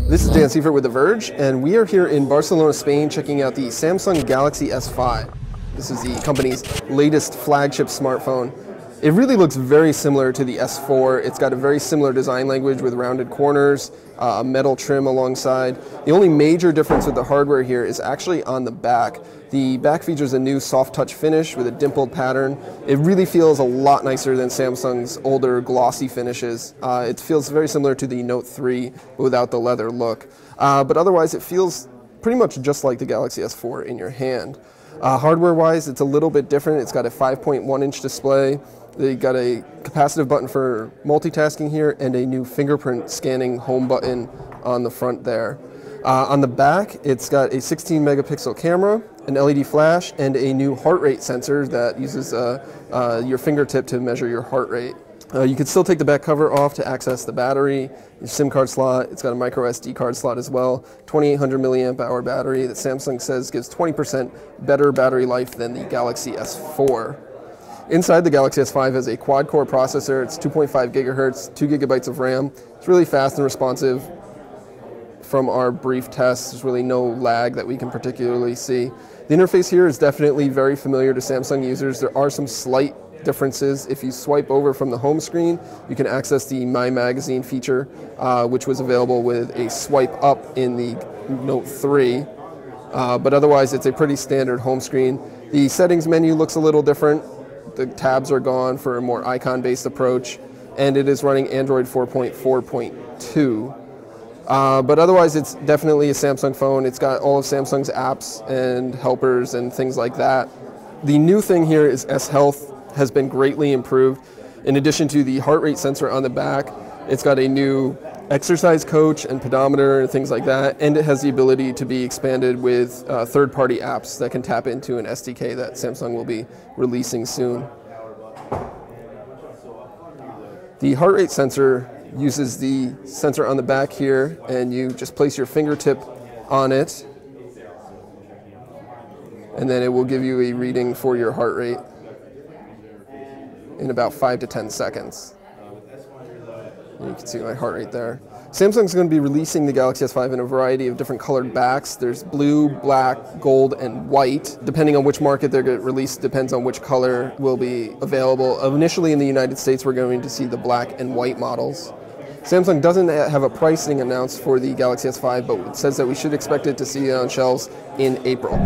This is Dan Seifert with The Verge, and we are here in Barcelona, Spain, checking out the Samsung Galaxy S5. This is the company's latest flagship smartphone. It really looks very similar to the S4. It's got a very similar design language with rounded corners, a metal trim alongside. The only major difference with the hardware here is actually on the back. The back features a new soft touch finish with a dimpled pattern. It really feels a lot nicer than Samsung's older glossy finishes. It feels very similar to the Note 3 without the leather look. But otherwise it feels pretty much just like the Galaxy S4 in your hand. Hardware-wise, it's a little bit different. It's got a 5.1-inch display. They got a capacitive button for multitasking here and a new fingerprint scanning home button on the front there. On the back, it's got a 16-megapixel camera, an LED flash, and a new heart rate sensor that uses your fingertip to measure your heart rate. You can still take the back cover off to access the battery, your SIM card slot. It's got a micro SD card slot as well. 2800 milliamp hour battery that Samsung says gives 20% better battery life than the Galaxy S4. Inside, the Galaxy S5 has a quad-core processor. It's 2.5 gigahertz, 2 gigabytes of RAM. It's really fast and responsive. From our brief tests, there's really no lag that we can particularly see. The interface here is definitely very familiar to Samsung users. There are some slight differences. If you swipe over from the home screen, you can access the My Magazine feature, which was available with a swipe up in the Note 3. But otherwise, it's a pretty standard home screen. The settings menu looks a little different. The tabs are gone for a more icon-based approach, and it is running Android 4.4.2. But otherwise, it's definitely a Samsung phone. It's got all of Samsung's apps and helpers and things like that. The new thing here is S Health has been greatly improved. In addition to the heart rate sensor on the back, it's got a new exercise coach and pedometer and things like that, and it has the ability to be expanded with third-party apps that can tap into an SDK that Samsung will be releasing soon. The heart rate sensor uses the sensor on the back here, and you just place your fingertip on it, and then it will give you a reading for your heart rate in about 5 to 10 seconds. You can see my heart rate there. Samsung's going to be releasing the Galaxy S5 in a variety of different colored backs. There's blue, black, gold, and white. Depending on which market they're going to release, depends on which color will be available. Initially in the United States, we're going to see the black and white models. Samsung doesn't have a pricing announced for the Galaxy S5, but it says that we should expect it to see it on shelves in April.